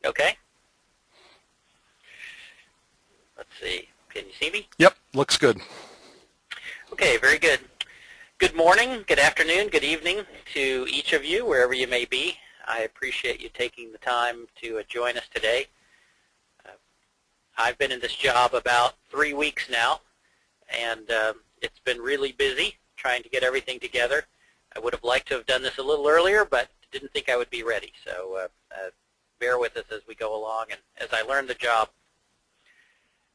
okay? Let's see. Can you see me? Yep, looks good. Okay, very good. Good morning, good afternoon, good evening to each of you, wherever you may be. I appreciate you taking the time to join us today. I've been in this job about 3 weeks now, and it's been really busy trying to get everything together. I would have liked to have done this a little earlier, but didn't think I would be ready. So bear with us as we go along and as I learn the job.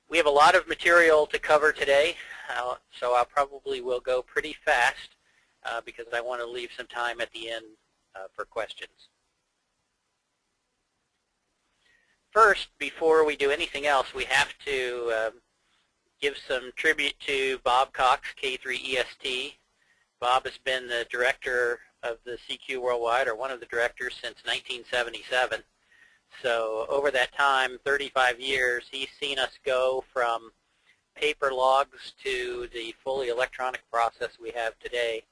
We have a lot of material to cover today, so I probably will go pretty fast because I want to leave some time at the end for questions. First, before we do anything else, we have to give some tribute to Bob Cox, K5ZD. Bob has been the director of the CQ Worldwide, or one of the directors, since 1977. So over that time, 35 years, he's seen us go from paper logs to the fully electronic process we have today.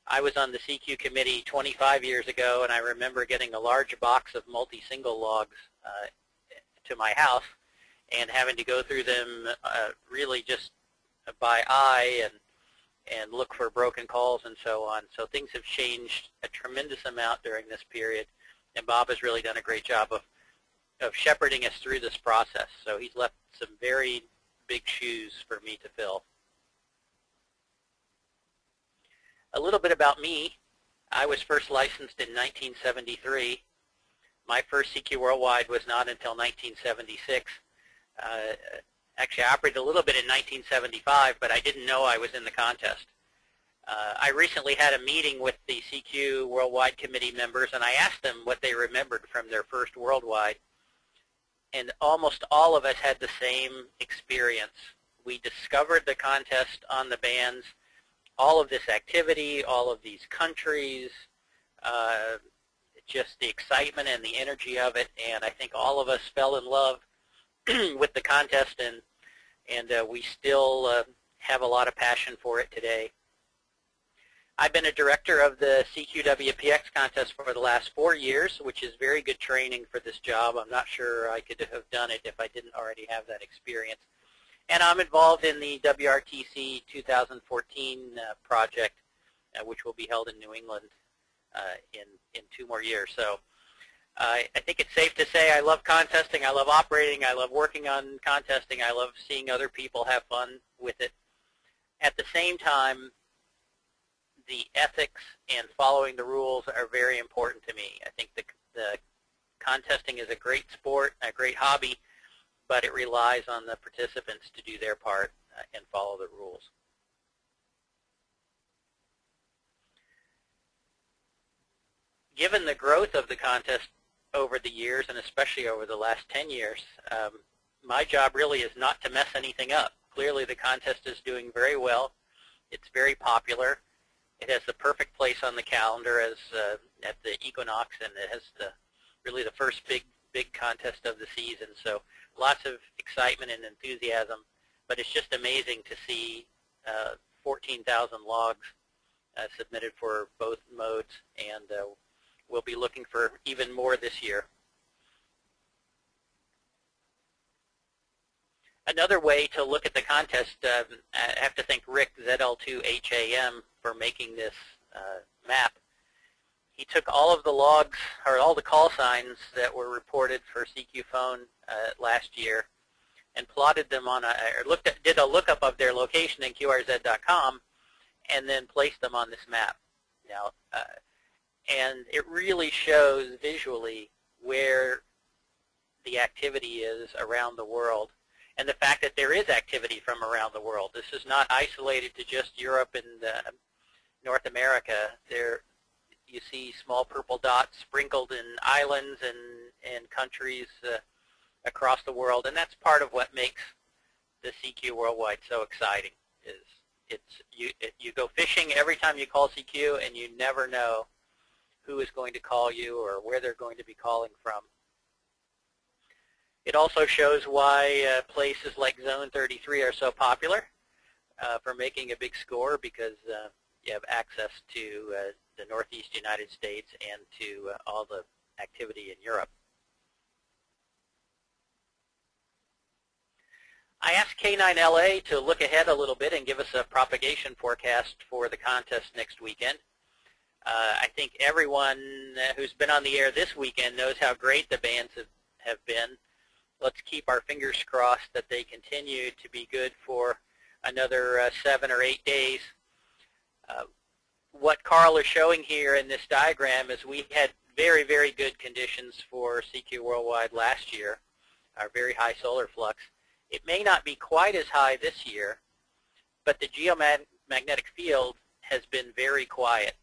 I was on the CQ committee 25 years ago, and I remember getting a large box of multi-single logs to my house and having to go through them really just by eye and look for broken calls and so on. So things have changed a tremendous amount during this period, and Bob has really done a great job of shepherding us through this process. So he's left some very big shoes for me to fill. A little bit about me. I was first licensed in 1973. My first CQ Worldwide was not until 1976. Actually, I operated a little bit in 1975, but I didn't know I was in the contest. I recently had a meeting with the CQ Worldwide Committee members, and I asked them what they remembered from their first Worldwide. And almost all of us had the same experience. We discovered the contest on the bands, all of this activity, all of these countries, just the excitement and the energy of it, and I think all of us fell in love with the contest, and we still have a lot of passion for it today. I've been a director of the CQWPX contest for the last 4 years, which is very good training for this job. I'm not sure I could have done it if I didn't already have that experience. And I'm involved in the WRTC 2014 project, which will be held in New England in 2 more years. So I think it's safe to say I love contesting, I love operating, I love working on contesting, I love seeing other people have fun with it. At the same time, the ethics and following the rules are very important to me. I think the contesting is a great sport, a great hobby, but it relies on the participants to do their part and follow the rules. Given the growth of the contest over the years, and especially over the last 10 years, my job really is not to mess anything up. Clearly the contest is doing very well. It's very popular. It has the perfect place on the calendar as at the equinox, and it has really the first big contest of the season. So lots of excitement and enthusiasm, but it's just amazing to see 14,000 logs submitted for both modes, and we'll be looking for even more this year. Another way to look at the contest, I have to thank Rick, ZL2HAM, for making this map. He took all of the logs, or all the call signs that were reported for CQ phone last year, and plotted them on did a lookup of their location in QRZ.com, and then placed them on this map. Now, and it really shows visually where the activity is around the world, and the fact that there is activity from around the world. This is not isolated to just Europe and North America. There you see small purple dots sprinkled in islands and countries across the world, and that's part of what makes the CQ Worldwide so exciting. Is you go fishing every time you call CQ, and you never know who is going to call you or where they're going to be calling from. It also shows why places like Zone 33 are so popular for making a big score, because you have access to the Northeast United States and to all the activity in Europe. I asked K9LA to look ahead a little bit and give us a propagation forecast for the contest next weekend. I think everyone who's been on the air this weekend knows how great the bands have been. Let's keep our fingers crossed that they continue to be good for another 7 or 8 days. What Carl is showing here in this diagram is we had very, very good conditions for CQ Worldwide last year, our very high solar flux. It may not be quite as high this year, but the geomagnetic field has been very quiet.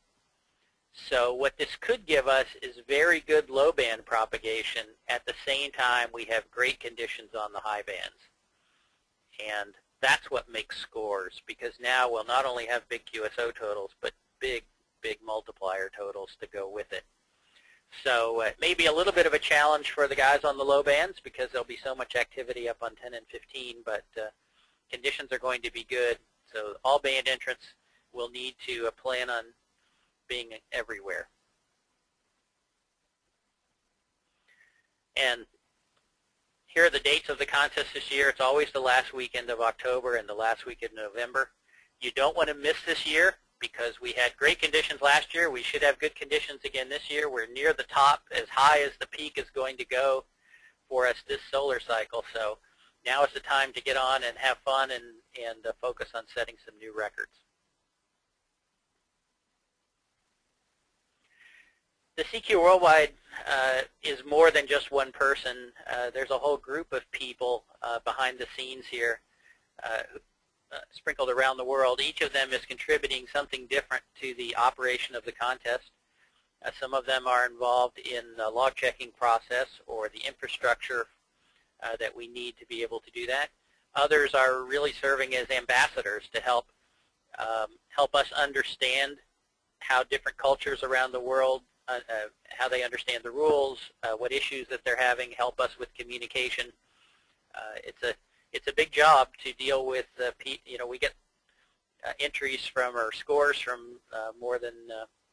So what this could give us is very good low band propagation. At the same time, we have great conditions on the high bands. And that's what makes scores, because now we'll not only have big QSO totals, but big, big multiplier totals to go with it. So it may be a little bit of a challenge for the guys on the low bands because there'll be so much activity up on 10 and 15, but conditions are going to be good. So all band entrants will need to plan on being everywhere. And here are the dates of the contest this year. It's always the last weekend of October and the last weekend of November. You don't want to miss this year because we had great conditions last year. We should have good conditions again this year. We're near the top, as high as the peak is going to go for us this solar cycle. So now is the time to get on and have fun and focus on setting some new records. The CQ Worldwide is more than just one person. There's a whole group of people behind the scenes here sprinkled around the world. Each of them is contributing something different to the operation of the contest. Some of them are involved in the log checking process or the infrastructure that we need to be able to do that. Others are really serving as ambassadors to help us understand how different cultures around the world, how they understand the rules, what issues that they're having, help us with communication. It's a big job to deal with. We get entries from or scores from more than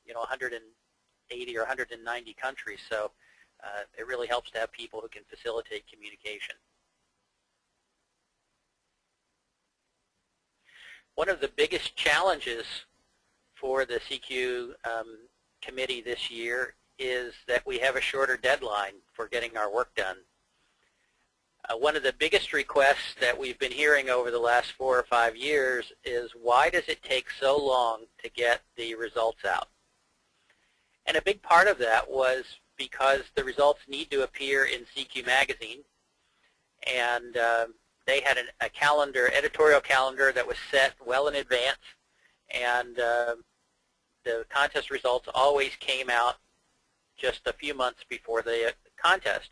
180 or 190 countries. So it really helps to have people who can facilitate communication. One of the biggest challenges for the CQ committee this year is that we have a shorter deadline for getting our work done. One of the biggest requests that we've been hearing over the last 4 or 5 years is, why does it take so long to get the results out? And a big part of that was because the results need to appear in CQ magazine, and they had a calendar, editorial calendar that was set well in advance, and the contest results always came out just a few months before the contest.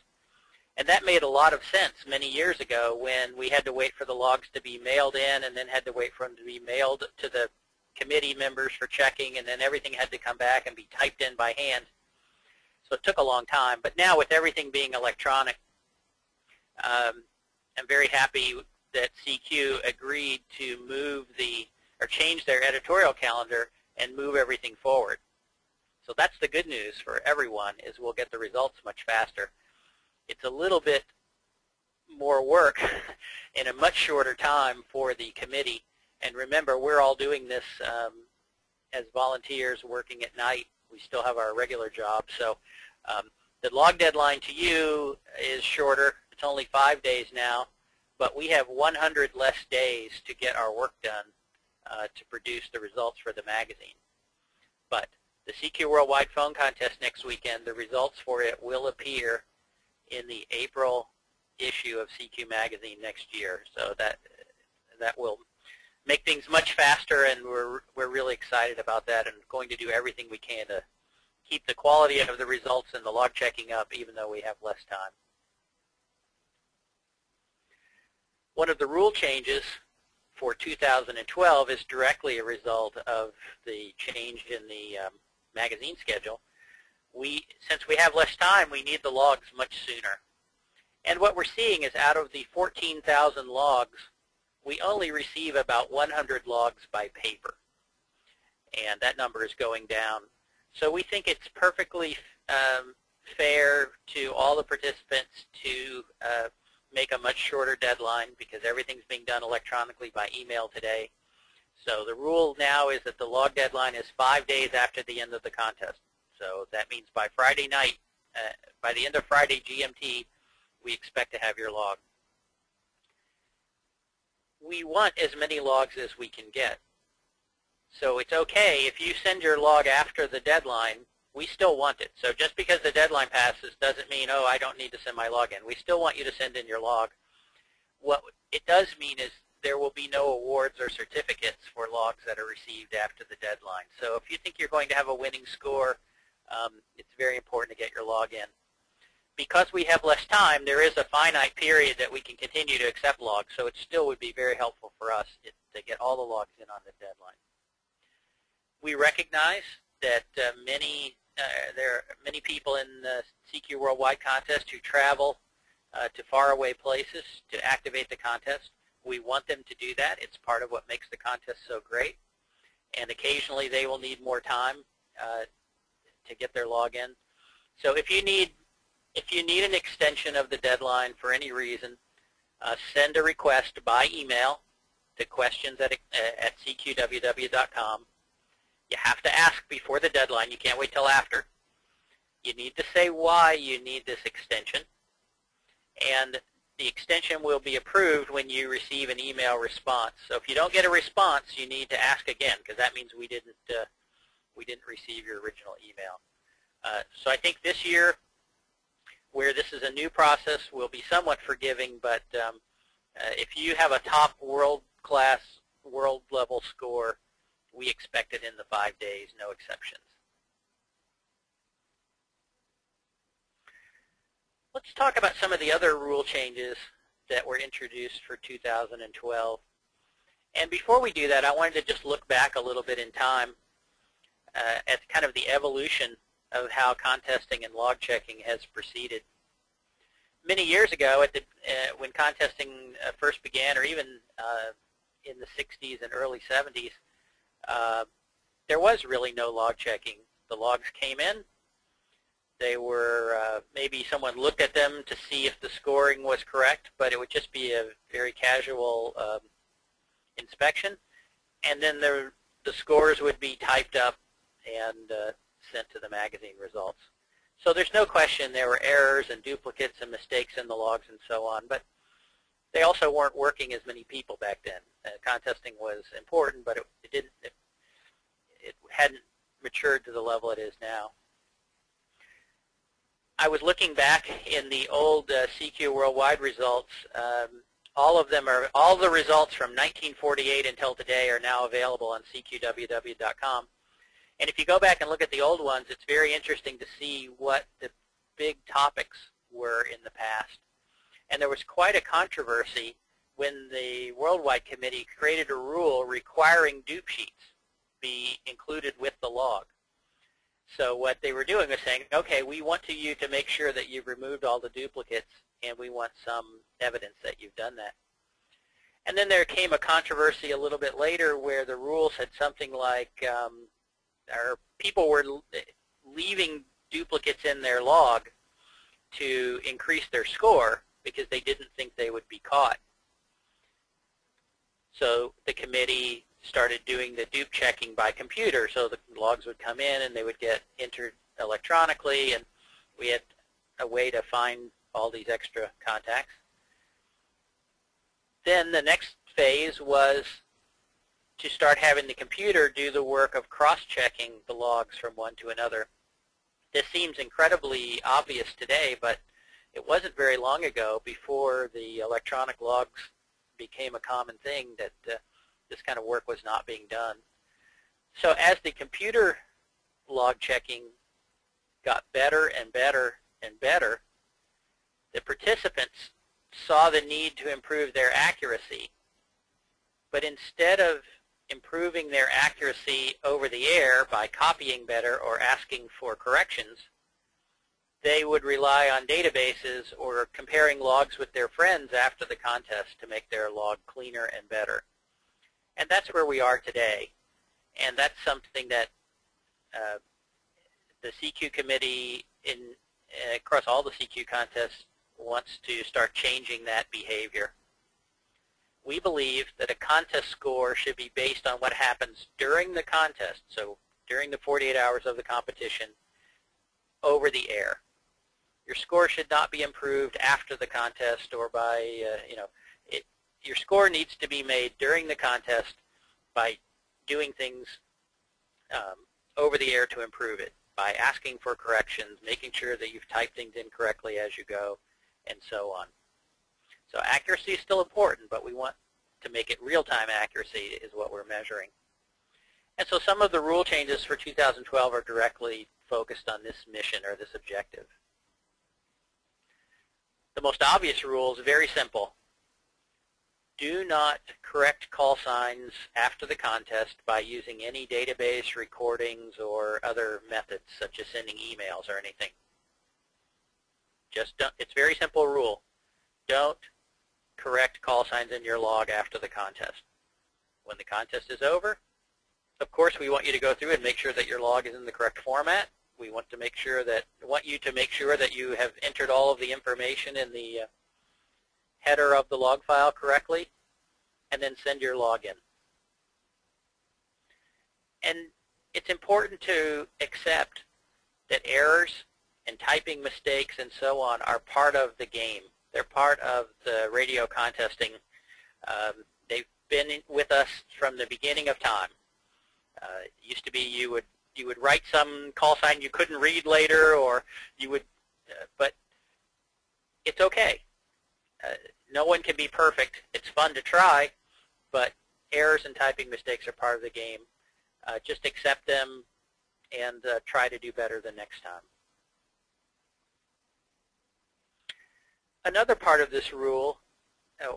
And that made a lot of sense many years ago when we had to wait for the logs to be mailed in and then had to wait for them to be mailed to the committee members for checking, and then everything had to come back and be typed in by hand. So it took a long time. But now with everything being electronic, I'm very happy that CQ agreed to change their editorial calendar and move everything forward. So that's the good news for everyone, is we'll get the results much faster. It's a little bit more work in a much shorter time for the committee. And remember, we're all doing this as volunteers working at night. We still have our regular job. So the log deadline to you is shorter. It's only 5 days now. But we have 100 less days to get our work done to produce the results for the magazine. But the CQ Worldwide Phone Contest next weekend, the results for it will appear in the April issue of CQ Magazine next year. So that will make things much faster, and we're really excited about that and going to do everything we can to keep the quality of the results and the log checking up, even though we have less time. One of the rule changes for 2012 is directly a result of the change in the magazine schedule. Since we have less time, we need the logs much sooner. And what we're seeing is, out of the 14,000 logs, we only receive about 100 logs by paper. And that number is going down. So we think it's perfectly fair to all the participants to make a much shorter deadline because everything's being done electronically by email today. So the rule now is that the log deadline is 5 days after the end of the contest. So that means by Friday night, by the end of Friday GMT, we expect to have your log. We want as many logs as we can get. So it's okay if you send your log after the deadline, we still want it. So just because the deadline passes doesn't mean, oh, I don't need to send my log in. We still want you to send in your log. What it does mean is there will be no awards or certificates for logs that are received after the deadline. So if you think you're going to have a winning score, it's very important to get your log in. Because we have less time, there is a finite period that we can continue to accept logs, so it still would be very helpful for us to get all the logs in on the deadline. We recognize that there are many people in the CQ Worldwide contest who travel to faraway places to activate the contest. We want them to do that. It's part of what makes the contest so great. And occasionally they will need more time to get their log in. So if you need an extension of the deadline for any reason, send a request by email to questions@cqww.com. You have to ask before the deadline. You can't wait till after. You need to say why you need this extension. And the extension will be approved when you receive an email response. So if you don't get a response, you need to ask again, because that means we didn't receive your original email. So I think this year, where this is a new process, will be somewhat forgiving, but if you have a top world-class, world-level score, we expect it in the 5 days, no exceptions. Let's talk about some of the other rule changes that were introduced for 2012. And before we do that, I wanted to just look back a little bit in time at kind of the evolution of how contesting and log checking has proceeded. Many years ago, when contesting first began, or even in the 60s and early 70s, there was really no log checking. The logs came in. They were, maybe someone looked at them to see if the scoring was correct, but it would just be a very casual inspection. And then the scores would be typed up and sent to the magazine results. So there's no question there were errors and duplicates and mistakes in the logs and so on, but they also weren't working as many people back then. Contesting was important, but it hadn't matured to the level it is now. I was looking back in the old CQ Worldwide results. All the results from 1948 until today are now available on cqww.com. And if you go back and look at the old ones, it's very interesting to see what the big topics were in the past. And there was quite a controversy when the Worldwide Committee created a rule requiring dupe sheets be included with the log. So what they were doing was saying, okay, we want you to make sure that you've removed all the duplicates, and we want some evidence that you've done that. And then there came a controversy a little bit later where the rule said something like, people were leaving duplicates in their log to increase their score because they didn't think they would be caught. So the committee started doing the dupe checking by computer. So the logs would come in and they would get entered electronically, and we had a way to find all these extra contacts. Then the next phase was to start having the computer do the work of cross-checking the logs from one to another. This seems incredibly obvious today, but it wasn't very long ago, before the electronic logs became a common thing, that this kind of work was not being done. So as the computer log checking got better and better and better, the participants saw the need to improve their accuracy. But instead of improving their accuracy over the air by copying better or asking for corrections, they would rely on databases or comparing logs with their friends after the contest to make their log cleaner and better. And that's where we are today. And that's something that the CQ committee across all the CQ contests wants to start changing that behavior. We believe that a contest score should be based on what happens during the contest, so during the 48 hours of the competition, over the air. Your score should not be improved after the contest or by, your score needs to be made during the contest by doing things over the air to improve it, by asking for corrections, making sure that you've typed things in correctly as you go, and so on. So accuracy is still important, but we want to make it real-time accuracy is what we're measuring. And so some of the rule changes for 2012 are directly focused on this mission or this objective. The most obvious rule is very simple. Do not correct call signs after the contest by using any database recordings or other methods such as sending emails or anything. Just don't, it's a very simple rule. Don't correct call signs in your log after the contest. When the contest is over, of course we want you to go through and make sure that your log is in the correct format. We want you to make sure that you have entered all of the information in the header of the log file correctly, and then send your log in. And it's important to accept that errors and typing mistakes and so on are part of the game. They're part of the radio contesting. They've been with us from the beginning of time. It used to be you would write some call sign you couldn't read later, or you would, but it's okay. No one can be perfect. It's fun to try, but errors and typing mistakes are part of the game. Just accept them and try to do better the next time. Another part of this rule,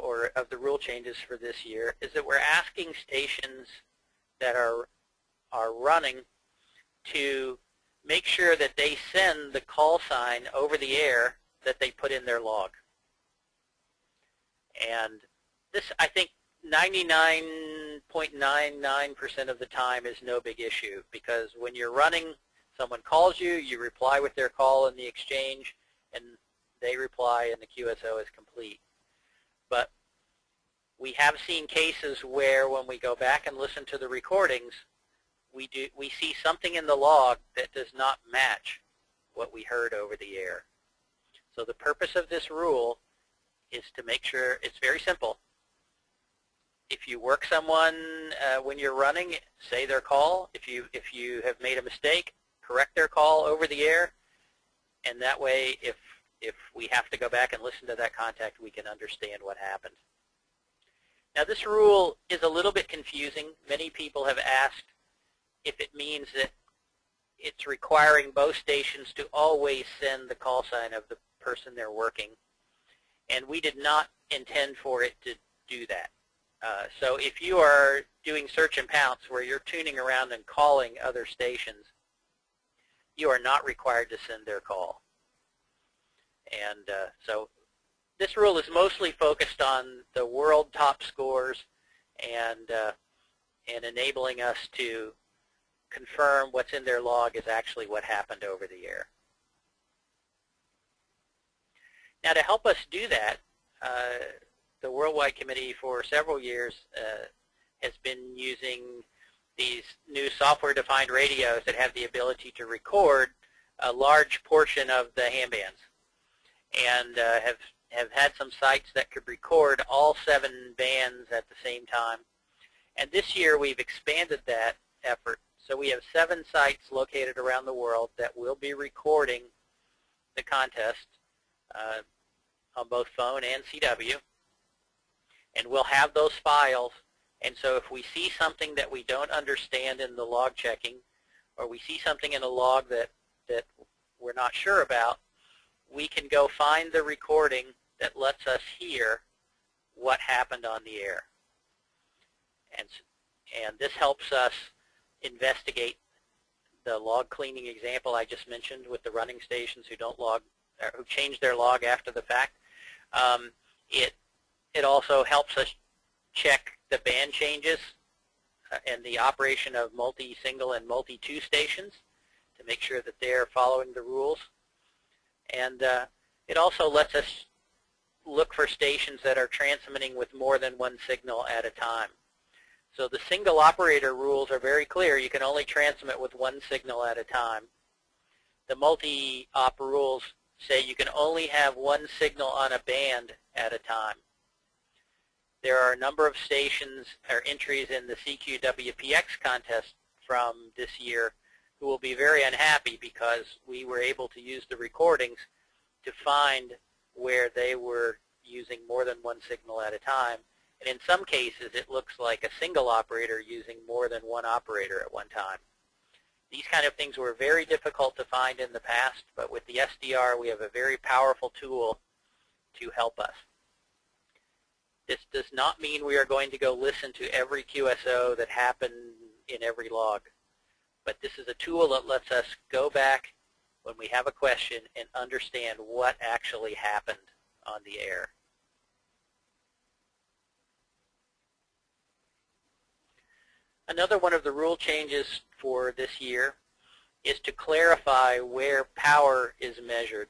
or of the rule changes for this year, is that we're asking stations that are running to make sure that they send the call sign over the air that they put in their log. And this, I think, 99.99% of the time is no big issue, because when you're running, someone calls you, you reply with their call in the exchange, and they reply and the QSO is complete. But we have seen cases where when we go back and listen to the recordings, we see something in the log that does not match what we heard over the air. So the purpose of this rule is to make sure, it's very simple. If you work someone when you're running, say their call. If you have made a mistake, correct their call over the air, and that way if we have to go back and listen to that contact, we can understand what happened. Now this rule is a little bit confusing. Many people have asked if it means that it's requiring both stations to always send the call sign of the person they're working, and we did not intend for it to do that. So if you are doing search and pounce where you're tuning around and calling other stations, you are not required to send their call. And so this rule is mostly focused on the world top scores and enabling us to confirm what's in their log is actually what happened over the air. Now to help us do that, the Worldwide Committee for several years has been using these new software-defined radios that have the ability to record a large portion of the ham bands, and have had some sites that could record all 7 bands at the same time. And this year we've expanded that effort. So we have 7 sites located around the world that will be recording the contest on both phone and CW. And we'll have those files. And so if we see something that we don't understand in the log checking, or we see something in a log that we're not sure about, we can go find the recording that lets us hear what happened on the air. And this helps us investigate the log cleaning example I just mentioned with the running stations who don't log, or who change their log after the fact. It also helps us check the band changes and the operation of multi-single and multi-2 stations to make sure that they're following the rules. And it also lets us look for stations that are transmitting with more than one signal at a time. So the single operator rules are very clear. You can only transmit with one signal at a time. The multi-op rules say you can only have one signal on a band at a time. There are a number of stations or entries in the CQWPX contest from this year who will be very unhappy because we were able to use the recordings to find where they were using more than one signal at a time. And in some cases, it looks like a single operator using more than one operator at one time. These kind of things were very difficult to find in the past, but with the SDR, we have a very powerful tool to help us. This does not mean we are going to go listen to every QSO that happened in every log, but this is a tool that lets us go back when we have a question and understand what actually happened on the air. Another one of the rule changes for this year is to clarify where power is measured.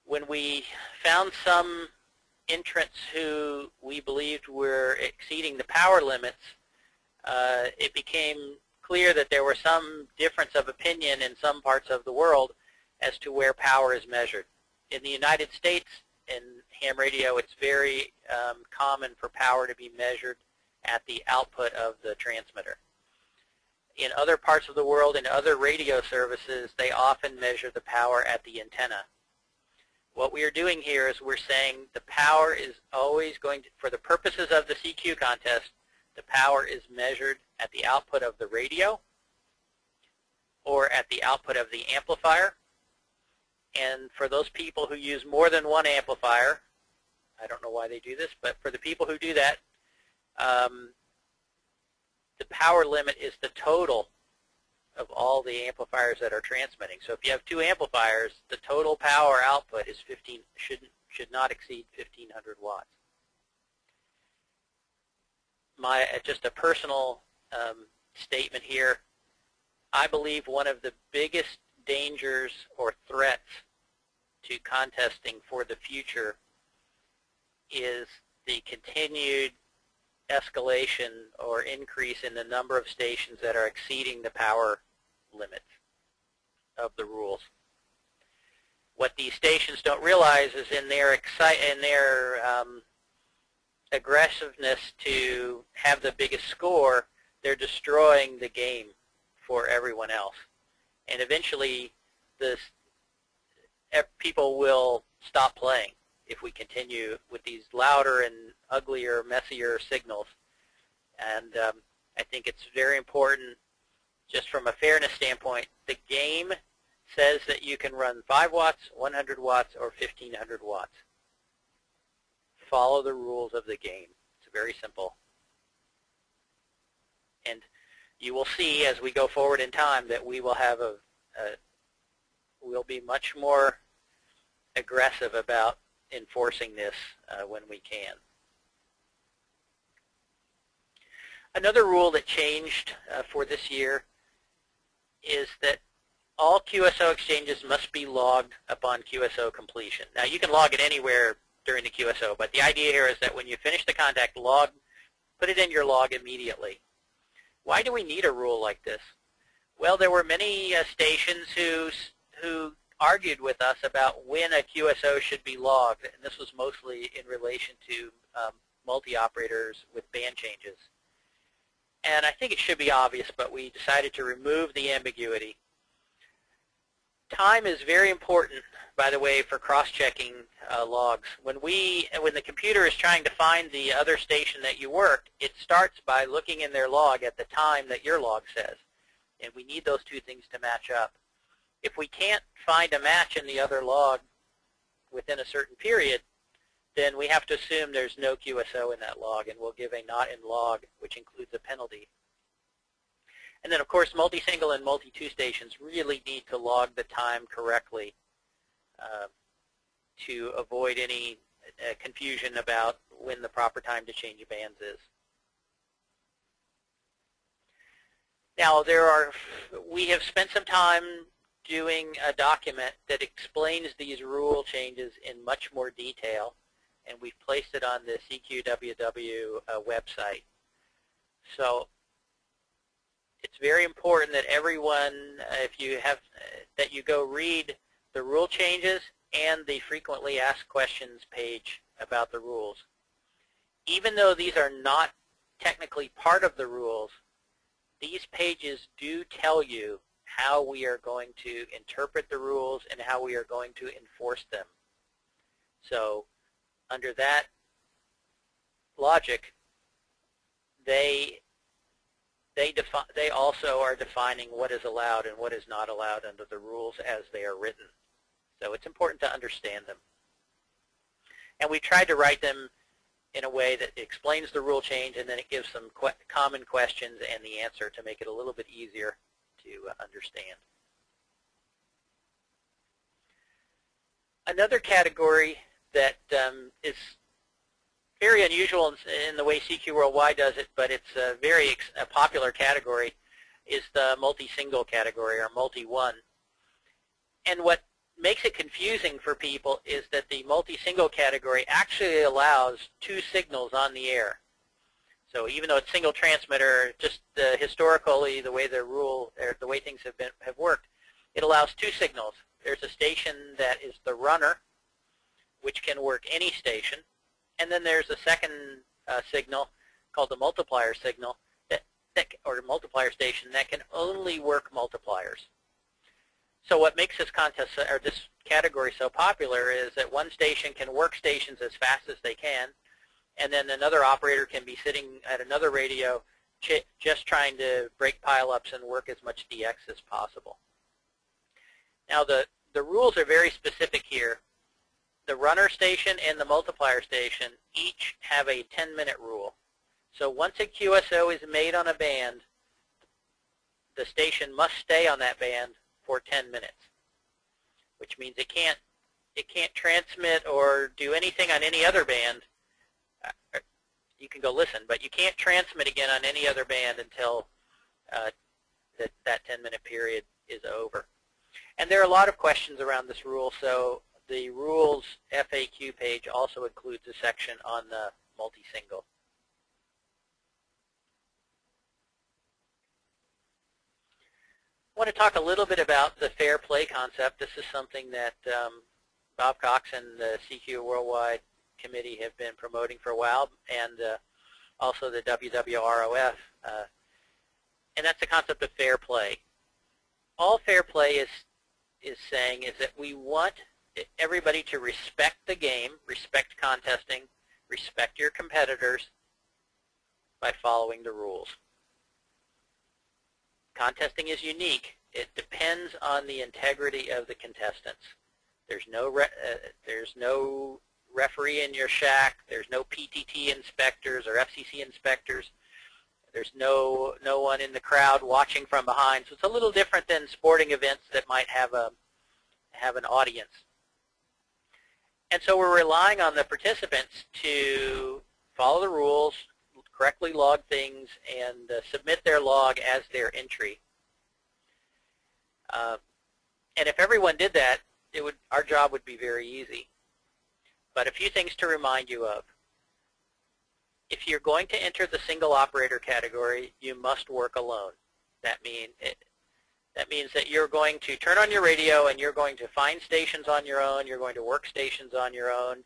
When we found some entrants who we believed were exceeding the power limits, it became clear that there was some difference of opinion in some parts of the world as to where power is measured. In the United States, in ham radio, it's very common for power to be measured at the output of the transmitter. In other parts of the world, in other radio services, they often measure the power at the antenna. What we are doing here is we're saying the power is always going to, for the purposes of the CQ contest, the power is measured at the output of the radio or at the output of the amplifier. And for those people who use more than one amplifier, I don't know why they do this, but for the people who do that, the power limit is the total of all the amplifiers that are transmitting. So if you have two amplifiers, the total power output is should not exceed 1,500 watts. Just a personal statement here. I believe one of the biggest dangers or threats to contesting for the future is the continued escalation or increase in the number of stations that are exceeding the power limits of the rules. What these stations don't realize is in their aggressiveness to have the biggest score, they're destroying the game for everyone else. And eventually, people will stop playing if we continue with these louder and uglier, messier signals. And I think it's very important, just from a fairness standpoint, the game says that you can run 5 watts, 100 watts, or 1,500 watts. Follow the rules of the game. It's very simple. And you will see as we go forward in time that we will have we'll be much more aggressive about enforcing this when we can. Another rule that changed for this year is that all QSO exchanges must be logged upon QSO completion. Now you can log it anywhere during the QSO, but the idea here is that when you finish the contact, put it in your log immediately. Why do we need a rule like this? Well, there were many stations who argued with us about when a QSO should be logged, and this was mostly in relation to multi-operators with band changes. And I think it should be obvious, but we decided to remove the ambiguity. Time is very important, by the way, for cross-checking logs. When the computer is trying to find the other station that you worked, it starts by looking in their log at the time that your log says. And we need those two things to match up. If we can't find a match in the other log within a certain period, then we have to assume there's no QSO in that log, and we'll give a not in log, which includes a penalty. And then, of course, multi-single and multi-2 stations really need to log the time correctly to avoid any confusion about when the proper time to change bands is. Now, we have spent some time doing a document that explains these rule changes in much more detail, and we've placed it on the CQWW website. So it's very important that everyone, if you have, that you go read the rule changes and the frequently asked questions page about the rules. Even though these are not technically part of the rules, these pages do tell you how we are going to interpret the rules and how we are going to enforce them. So under that logic, they also are defining what is allowed and what is not allowed under the rules as they are written. So it's important to understand them. And we tried to write them in a way that explains the rule change, and then it gives some common questions and the answer to make it a little bit easier to understand. Another category that is very unusual in the way CQ Worldwide does it, but it's a very popular category, is the multi-single category, or multi-1. And what makes it confusing for people is that the multi-single category actually allows 2 signals on the air. So even though it's single transmitter, just historically the way the rule, or the way things have worked, it allows 2 signals. There's a station that is the runner, which can work any station, and then there's a second signal called the multiplier signal, or multiplier station, that can only work multipliers. So what makes this contest, or this category, so popular is that one station can work stations as fast as they can, and then another operator can be sitting at another radio just trying to break pileups and work as much DX as possible. Now the rules are very specific here. The runner station and the multiplier station each have a 10-minute rule. So once a QSO is made on a band, the station must stay on that band for 10 minutes, which means it can't transmit or do anything on any other band. You can go listen, but you can't transmit again on any other band until that 10-minute period is over. And there are a lot of questions around this rule, so the rules FAQ page also includes a section on the multi-single. I want to talk a little bit about the fair play concept. This is something that Bob Cox and the CQ Worldwide Committee have been promoting for a while, and also the WWROF. And that's the concept of fair play. All fair play is saying is that we want everybody to respect the game, respect contesting, respect your competitors by following the rules. Contesting is unique. It depends on the integrity of the contestants. There's no referee in your shack. There's no PTT inspectors or FCC inspectors. There's no one in the crowd watching from behind. So it's a little different than sporting events that might have an audience. And so we're relying on the participants to follow the rules, correctly log things, and submit their log as their entry. And if everyone did that, our job would be very easy. But a few things to remind you of. If you're going to enter the single operator category, you must work alone. That means that you're going to turn on your radio and you're going to find stations on your own, you're going to work stations on your own,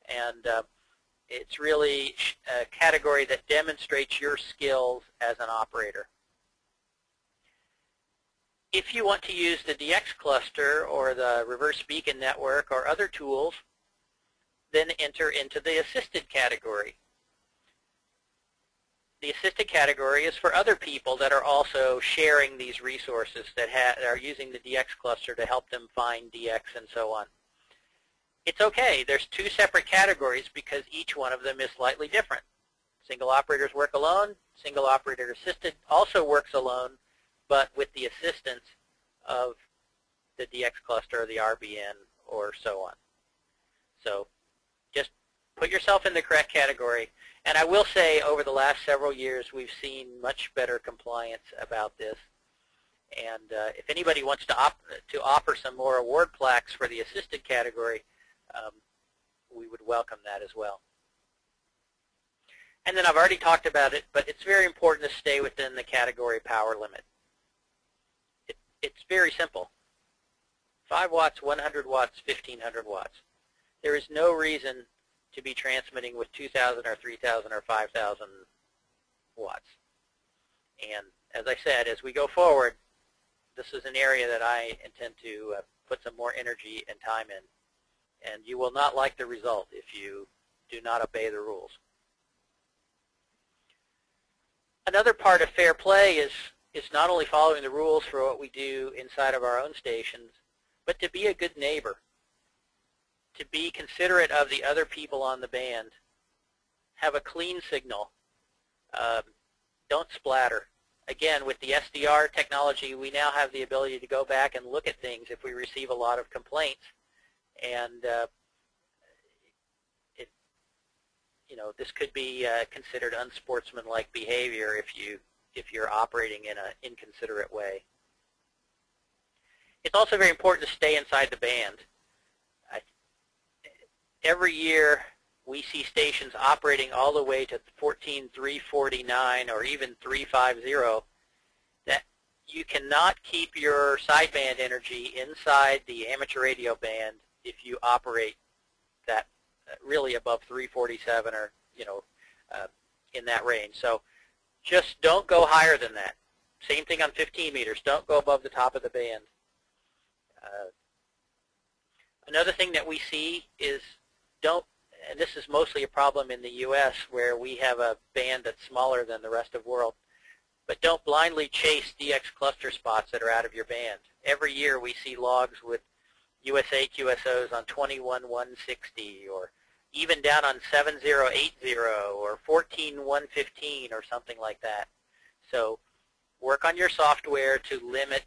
and it's really a category that demonstrates your skills as an operator. If you want to use the DX cluster or the reverse beacon network or other tools, then enter into the assisted category. The assisted category is for other people that are also sharing these resources, that are using the DX cluster to help them find DX and so on. It's okay. There's 2 separate categories because each one of them is slightly different. Single operators work alone. Single operator assisted also works alone, but with the assistance of the DX cluster or the RBN or so on. So just put yourself in the correct category. And I will say over the last several years we've seen much better compliance about this. And if anybody wants to offer some more award plaques for the assisted category, we would welcome that as well. And then I've already talked about it, but it's very important to stay within the category power limit. It's very simple. 5 watts, 100 watts, 1500 watts. There is no reason to be transmitting with 2000 or 3000 or 5000 watts. And as I said, as we go forward, this is an area that I intend to put some more energy and time in. And you will not like the result if you do not obey the rules. Another part of fair play is not only following the rules for what we do inside of our own stations, but to be a good neighbor, to be considerate of the other people on the band, have a clean signal, don't splatter. Again, with the SDR technology, we now have the ability to go back and look at things if we receive a lot of complaints, and this could be considered unsportsmanlike behavior if you're operating in an inconsiderate way. It's also very important to stay inside the band. Every year we see stations operating all the way to 14.349 or even 350. That you cannot keep your sideband energy inside the amateur radio band if you operate that really above 347 or in that range. So just don't go higher than that. Same thing on 15 meters. Don't go above the top of the band. Another thing that we see is and this is mostly a problem in the U.S. where we have a band that's smaller than the rest of the world, but don't blindly chase DX cluster spots that are out of your band. Every year we see logs with USA QSOs on 21.160 or even down on 7080 or 14.115 or something like that. So work on your software to limit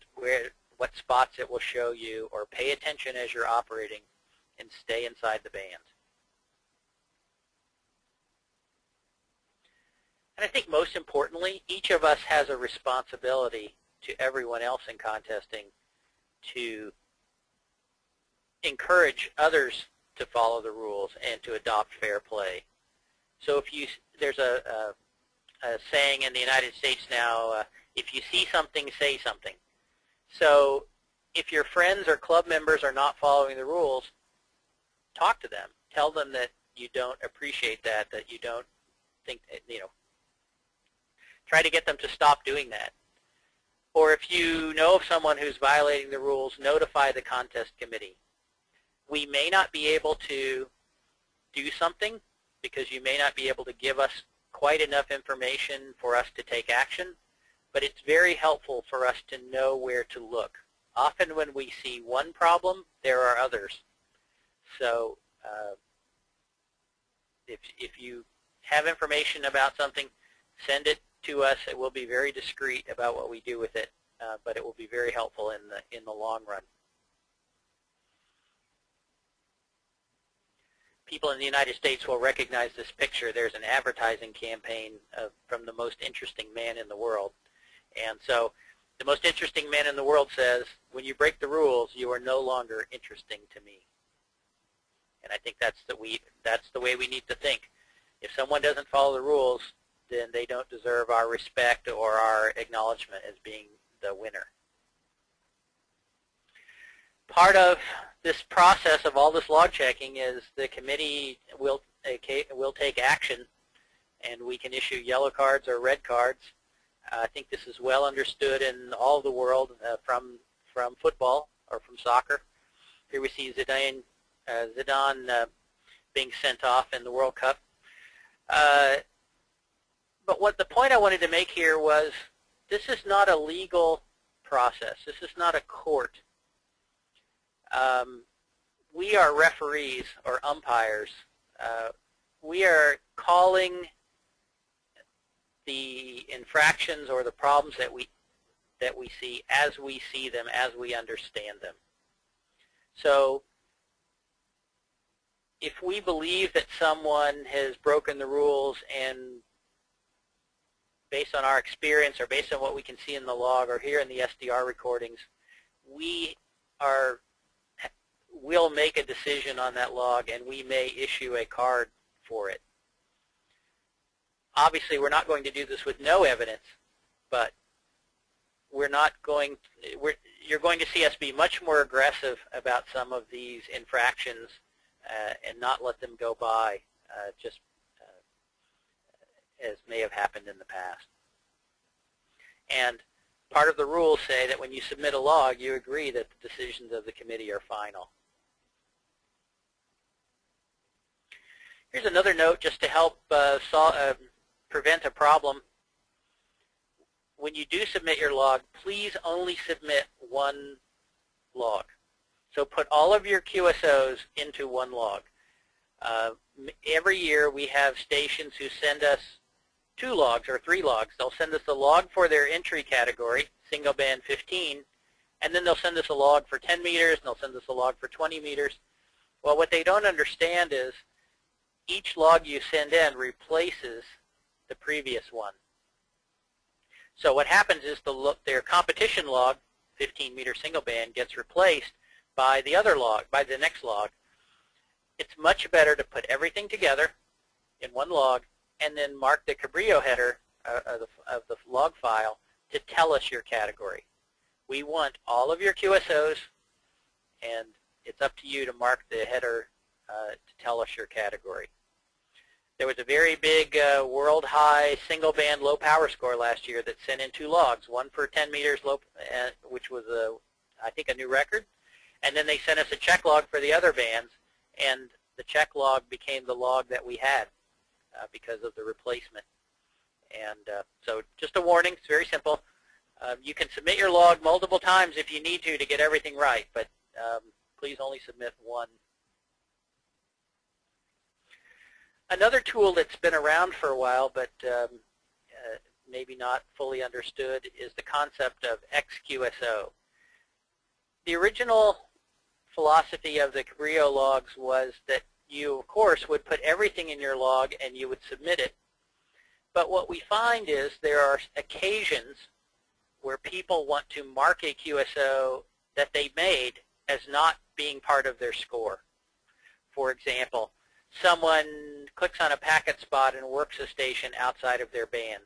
what spots it will show you, or pay attention as you're operating and stay inside the band. And I think most importantly, each of us has a responsibility to everyone else in contesting to encourage others to follow the rules and to adopt fair play. So there's a saying in the United States now, if you see something, say something. So if your friends or club members are not following the rules, talk to them. Tell them that you don't appreciate that you don't think, try to get them to stop doing that. Or if you know of someone who's violating the rules, notify the contest committee. We may not be able to do something because you may not be able to give us quite enough information for us to take action, but it's very helpful for us to know where to look. Often when we see one problem, there are others. So if you have information about something, send it to us. It will be very discreet about what we do with it, but it will be very helpful in the long run. People in the United States will recognize this picture. There's an advertising campaign from the most interesting man in the world. And so the most interesting man in the world says, when you break the rules, you are no longer interesting to me. And I think that's the way we need to think. If someone doesn't follow the rules, then they don't deserve our respect or our acknowledgement as being the winner. Part of this process of all this log checking is the committee will take action, and we can issue yellow cards or red cards. I think this is well understood in all of the world, from football or from soccer. Here we see Zidane being sent off in the World Cup. But what the point I wanted to make here was, this is not a legal process. This is not a court. We are referees or umpires. We are calling the infractions or the problems that we see as we see them, as we understand them. So if we believe that someone has broken the rules and based on our experience or based on what we can see in the log or hear in the SDR recordings, we'll make a decision on that log, and we may issue a card for it. Obviously, we're not going to do this with no evidence, but you're going to see us be much more aggressive about some of these infractions and not let them go by just as may have happened in the past. And part of the rules say that when you submit a log, you agree that the decisions of the committee are final. Here's another note just to help prevent a problem. When you do submit your log, please only submit one log. So put all of your QSOs into one log. Every year we have stations who send us 2 logs or 3 logs. They'll send us a log for their entry category, single band 15, and then they'll send us a log for 10 meters, and they'll send us a log for 20 meters. Well, what they don't understand is each log you send in replaces the previous one. So what happens is their competition log, 15-meter single band, gets replaced by the other log, by the next log. It's much better to put everything together in one log and then mark the Cabrillo header of the log file to tell us your category. We want all of your QSOs, and it's up to you to mark the header to tell us your category. There was a very big world high single band low power score last year that sent in 2 logs, one for 10 meters, which was I think a new record, and then they sent us a check log for the other bands, and the check log became the log that we had because of the replacement. And so just a warning, it's very simple. You can submit your log multiple times if you need to get everything right, but please only submit one. Another tool that's been around for a while but maybe not fully understood is the concept of XQSO. The original philosophy of the Cabrillo logs was that you, of course, would put everything in your log and you would submit it. But what we find is there are occasions where people want to mark a QSO that they made as not being part of their score. For example, someone clicks on a packet spot and works a station outside of their band.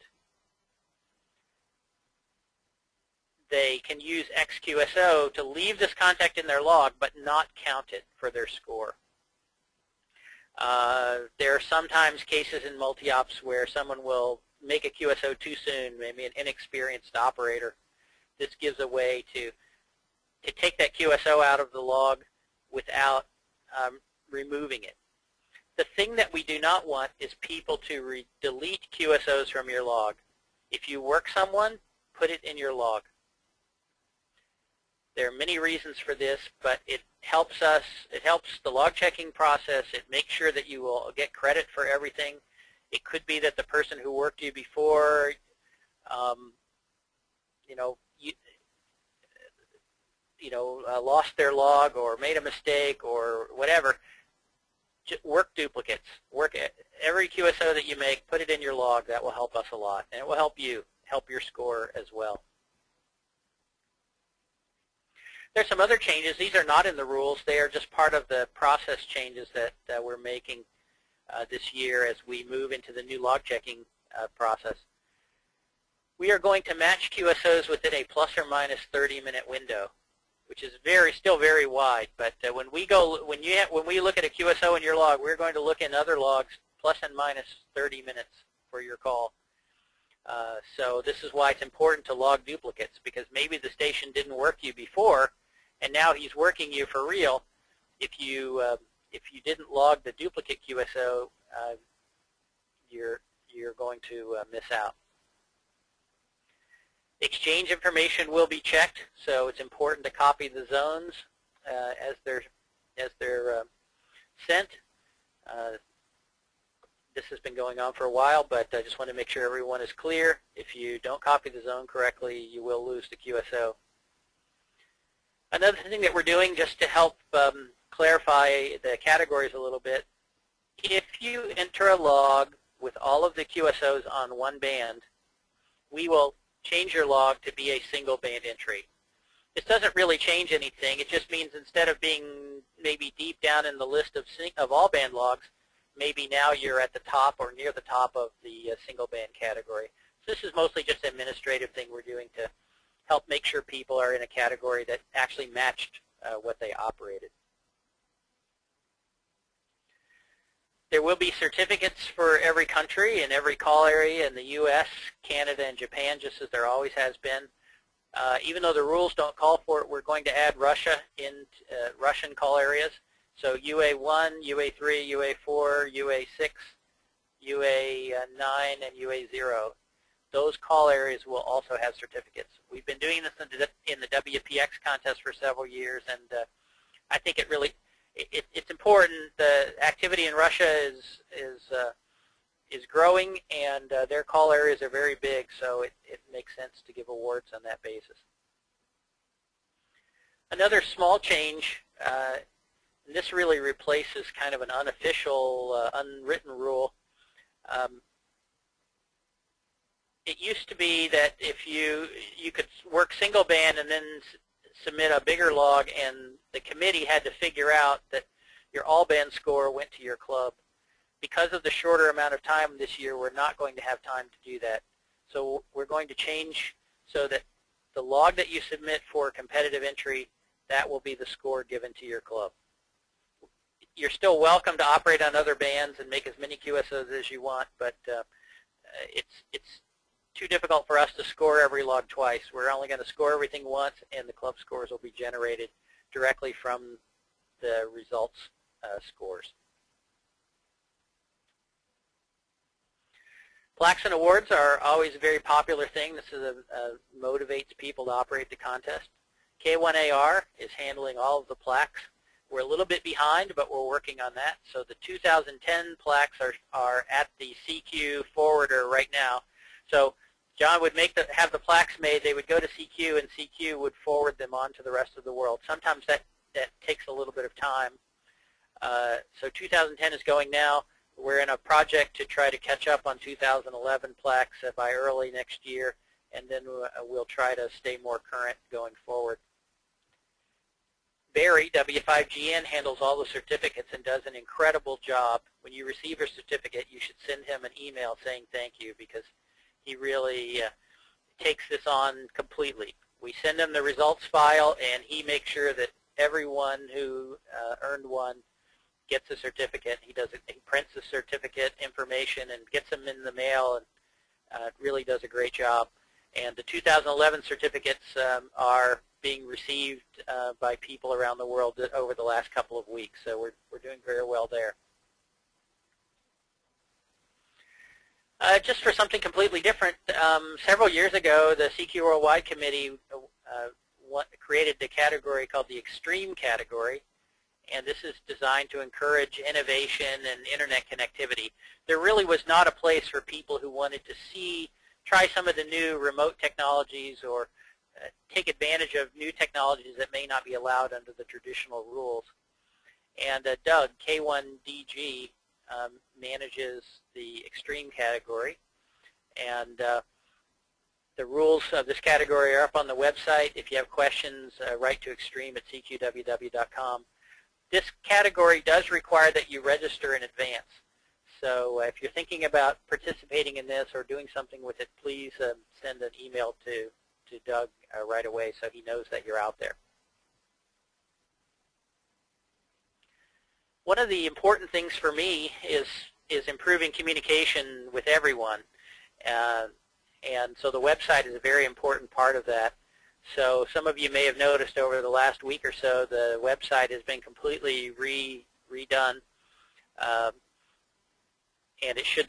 They can use XQSO to leave this contact in their log but not count it for their score. There are sometimes cases in multi-ops where someone will make a QSO too soon, maybe an inexperienced operator. This gives a way to take that QSO out of the log without removing it. The thing that we do not want is people to delete QSOs from your log. If you work someone, put it in your log. There are many reasons for this, but it helps us. It helps the log checking process. It makes sure that you will get credit for everything. It could be that the person who worked you before, lost their log or made a mistake or whatever. Just work duplicates. Work every QSO that you make. Put it in your log. That will help us a lot, and it will help you help your score as well. There's some other changes. These are not in the rules. They are just part of the process changes that we're making this year as we move into the new log checking process. We are going to match QSOs within a plus or minus 30-minute window, which is still very wide. But when we look at a QSO in your log, we're going to look in other logs plus and minus 30 minutes for your call. So this is why it's important to log duplicates, because maybe the station didn't work you before, and now he's working you for real. If you didn't log the duplicate QSO, you're going to miss out. Exchange information will be checked, so it's important to copy the zones as they're sent. This has been going on for a while, but I just want to make sure everyone is clear. If you don't copy the zone correctly, you will lose the QSO. Another thing that we're doing just to help clarify the categories a little bit, if you enter a log with all of the QSOs on one band, we will change your log to be a single band entry. This doesn't really change anything. It just means instead of being maybe deep down in the list of all band logs, maybe now you're at the top or near the top of the single band category. So this is mostly just an administrative thing we're doing to help make sure people are in a category that actually matched what they operated. There will be certificates for every country and every call area in the U.S., Canada, and Japan, just as there always has been. Even though the rules don't call for it, we're going to add Russia in Russian call areas. So UA1, UA3, UA4, UA6, UA9, and UA0. Those call areas will also have certificates. We've been doing this in the WPX contest for several years, and I think it's important. The activity in Russia is growing, and their call areas are very big, so it makes sense to give awards on that basis. Another small change, and this really replaces kind of an unofficial, unwritten rule. It used to be that if you could work single band and then submit a bigger log, and the committee had to figure out that your all band score went to your club. Because of the shorter amount of time this year, we're not going to have time to do that. So we're going to change so that the log that you submit for competitive entry, that will be the score given to your club. You're still welcome to operate on other bands and make as many QSOs as you want, but it's too difficult for us to score every log twice. We're only going to score everything once, and the club scores will be generated directly from the results scores. Plaques and awards are always a very popular thing. This is motivates people to operate the contest. K1AR is handling all of the plaques. We're a little bit behind, but we're working on that. So the 2010 plaques are at the CQ forwarder right now. So John would have the plaques made. They would go to CQ, and CQ would forward them on to the rest of the world. Sometimes that takes a little bit of time. So 2010 is going now. We're in a project to try to catch up on 2011 plaques by early next year, and then we'll try to stay more current going forward. Barry, W5GN, handles all the certificates and does an incredible job. When you receive your certificate, you should send him an email saying thank you, because he really takes this on completely. We send him the results file, and he makes sure that everyone who earned one gets a certificate. He prints the certificate information and gets them in the mail, and really does a great job. And the 2011 certificates are being received by people around the world over the last couple of weeks. So we're doing very well there. Just for something completely different, several years ago, the CQ Worldwide Committee created the category called the Extreme category, and this is designed to encourage innovation and internet connectivity. There really was not a place for people who wanted to try some of the new remote technologies or take advantage of new technologies that may not be allowed under the traditional rules. And Doug, K1DG, manages the Extreme category, and the rules of this category are up on the website. If you have questions, write to extreme@cqww.com. This category does require that you register in advance. So if you're thinking about participating in this or doing something with it, please send an email to Doug right away so he knows that you're out there. One of the important things for me is improving communication with everyone. And so the website is a very important part of that. So some of you may have noticed over the last week or so, the website has been completely redone. And it should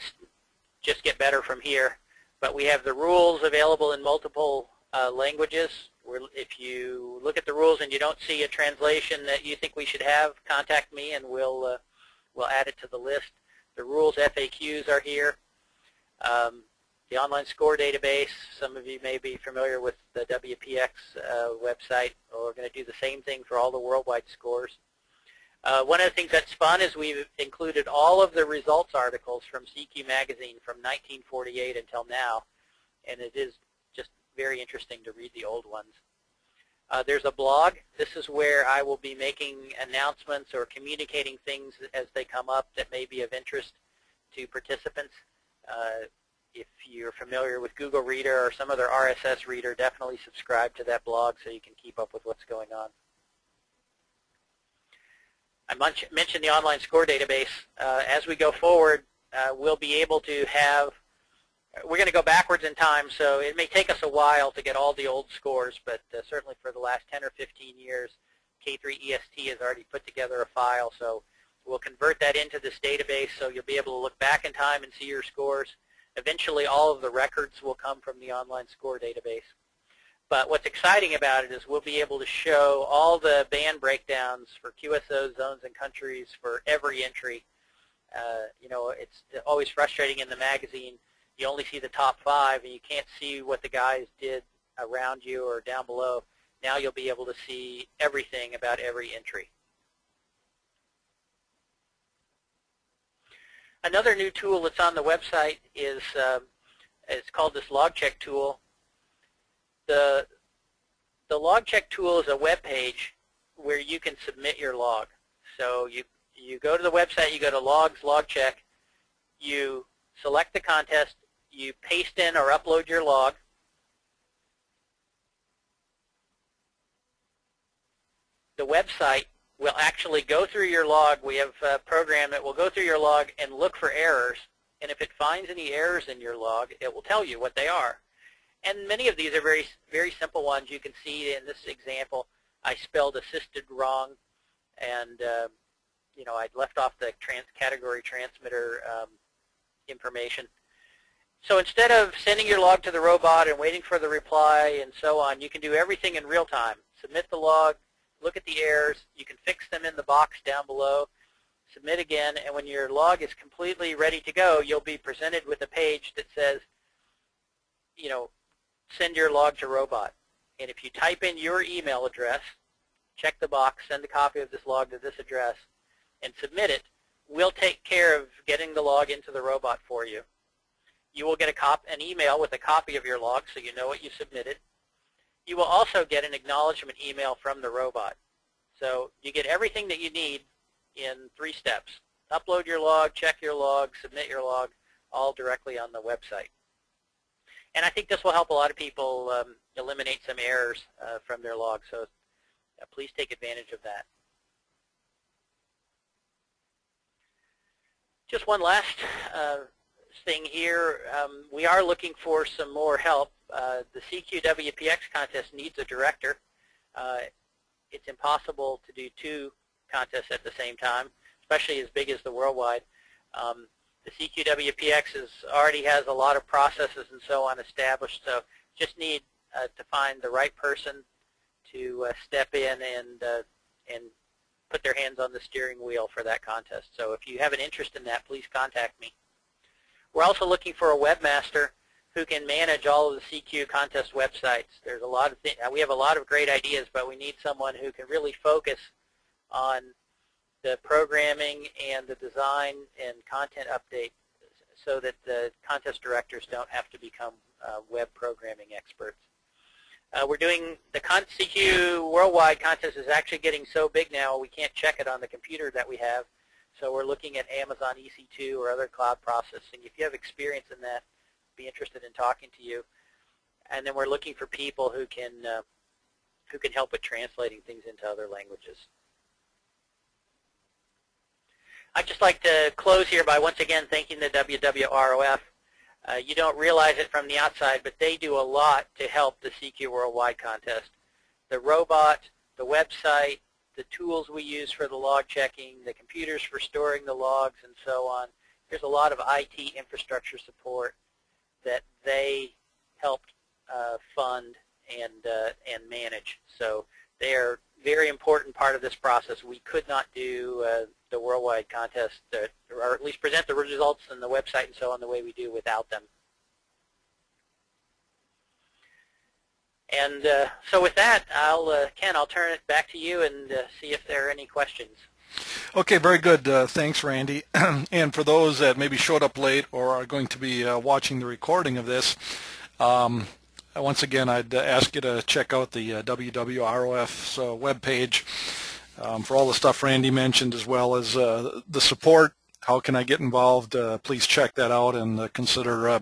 just get better from here. But we have the rules available in multiple languages. If you look at the rules and you don't see a translation that you think we should have, contact me and we'll add it to the list. The rules FAQs are here. The online score database, some of you may be familiar with the WPX website. We're going to do the same thing for all the worldwide scores. One of the things that's fun is we've included all of the results articles from CQ Magazine from 1948 until now. and it is just very interesting to read the old ones. There's a blog. This is where I will be making announcements or communicating things as they come up that may be of interest to participants. If you're familiar with Google Reader or some other RSS reader, definitely subscribe to that blog so you can keep up with what's going on. I mentioned the online score database. As we go forward, we'll be able to have, we're going to go backwards in time, so it may take us a while to get all the old scores, but certainly for the last 10 or 15 years, K3EST has already put together a file, so we'll convert that into this database so you'll be able to look back in time and see your scores. Eventually, all of the records will come from the online score database. But what's exciting about it is we'll be able to show all the band breakdowns for QSOs, zones, and countries for every entry. You know, it's always frustrating in the magazine. You only see the top 5, and you can't see what the guys did around you or down below. Now you'll be able to see everything about every entry. Another new tool that's on the website is it's called this log check tool. The log check tool is a web page where you can submit your log. So you go to the website, you go to logs, log check, you select the contest, you paste in or upload your log. The website will actually go through your log. We have a program that will go through your log and look for errors, and if it finds any errors in your log, it will tell you what they are. And many of these are very, very simple ones. You can see in this example, I spelled assisted wrong, and you know, I'd left off the category transmitter information. So instead of sending your log to the robot and waiting for the reply and so on, you can do everything in real time. Submit the log, look at the errors, you can fix them in the box down below, submit again, and when your log is completely ready to go, you'll be presented with a page that says, you know, send your log to robot. And if you type in your email address, check the box, send a copy of this log to this address, and submit it, we'll take care of getting the log into the robot for you. You will get an email with a copy of your log so you know what you submitted. You will also get an acknowledgement email from the robot. So you get everything that you need in 3 steps. Upload your log, check your log, submit your log, all directly on the website. And I think this will help a lot of people eliminate some errors from their log, so please take advantage of that. Just one last thing here. We are looking for some more help. The CQWPX contest needs a director. It's impossible to do 2 contests at the same time, especially as big as the worldwide. The CQWPX already has a lot of processes and so on established, so just need to find the right person to step in and put their hands on the steering wheel for that contest. So if you have an interest in that, please contact me. We're also looking for a webmaster who can manage all of the CQ contest websites. There's a lot of we have a lot of great ideas, but we need someone who can really focus on the programming and the design and content update so that the contest directors don't have to become web programming experts. We're doing the CQ Worldwide contest is actually getting so big now we can't check it on the computer that we have. So we're looking at Amazon EC2 or other cloud processing. If you have experience in that, be interested in talking to you. And then we're looking for people who can help with translating things into other languages. I'd just like to close here by once again thanking the WWROF. You don't realize it from the outside, but they do a lot to help the CQ Worldwide contest. The robot, the website, the tools we use for the log checking, the computers for storing the logs, and so on. There's a lot of IT infrastructure support that they helped fund and manage. So they are a very important part of this process. We could not do the worldwide contest, or at least present the results on the website and so on the way we do without them. And so with that, Ken, I'll turn it back to you and see if there are any questions. Okay, very good. Thanks, Randy. And for those that maybe showed up late or are going to be watching the recording of this, Once again, I'd ask you to check out the WWROF's webpage for all the stuff Randy mentioned, as well as the support. How can I get involved? Please check that out and consider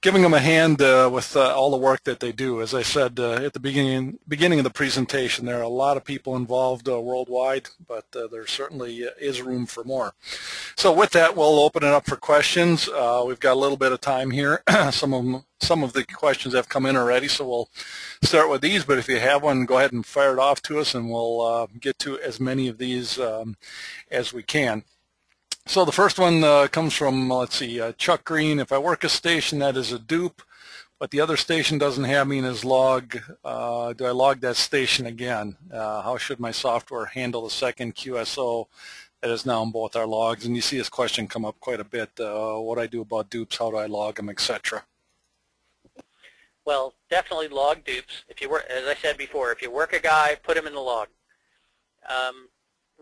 giving them a hand with all the work that they do. As I said at the beginning of the presentation, there are a lot of people involved worldwide, but there certainly is room for more. So with that, we'll open it up for questions. We've got a little bit of time here. Some of the questions have come in already, so we'll start with these. But if you have one, go ahead and fire it off to us, and we'll get to as many of these as we can. So the first one comes from, let's see, Chuck Green. If I work a station that is a dupe, but the other station doesn't have me in his log, do I log that station again? How should my software handle the second QSO that is now in both our logs? And you see this question come up quite a bit. What do I do about dupes? How do I log them, etc.? Well, definitely log dupes. If you work, as I said before, if you work a guy, put him in the log.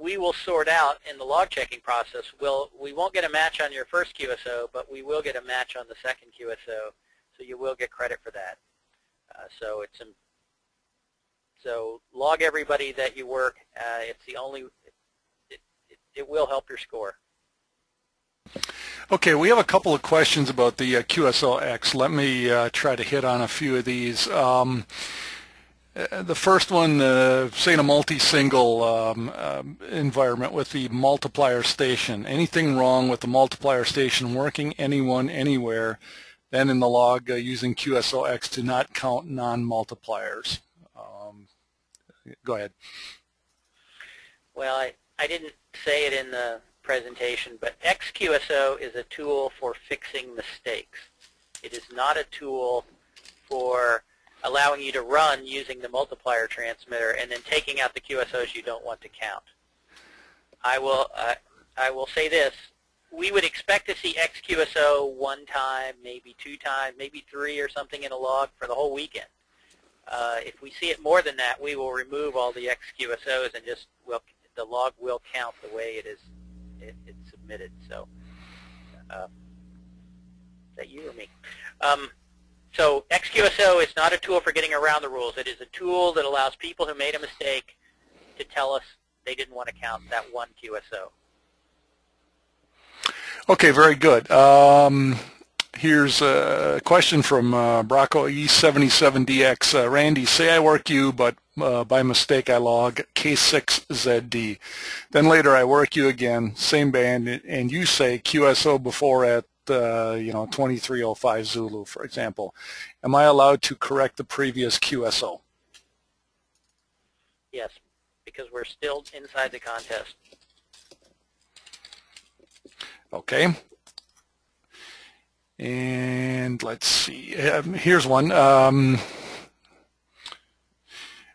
We will sort out in the log checking process. We won't get a match on your first QSO, but we will get a match on the second QSO, so you will get credit for that. So log everybody that you work. It's the only. It will help your score. Okay, we have a couple of questions about the QSO-X. Let me try to hit on a few of these. The first one, say in a multi-single environment with the multiplier station. Anything wrong with the multiplier station working anyone, anywhere, then in the log using QSO-X to not count non-multipliers? Go ahead. Well, I didn't say it in the presentation, but XQSO is a tool for fixing mistakes. It is not a tool for allowing you to run using the multiplier transmitter and then taking out the QSOs you don't want to count. I will say this. We would expect to see XQSO one time, maybe two times, maybe three or something in a log for the whole weekend. If we see it more than that, we will remove all the XQSOs and just the log will count the way it's submitted. So, is that you or me? So XQSO is not a tool for getting around the rules. It is a tool that allows people who made a mistake to tell us they didn't want to count that one QSO. Okay, very good. Here's a question from Bracco E77DX. Randy, say I work you, but by mistake I log K5ZD. Then later I work you again, same band, and you say QSO before at 2305 Zulu, for example. Am I allowed to correct the previous QSO? Yes, because we're still inside the contest. Okay. And let's see. Here's one.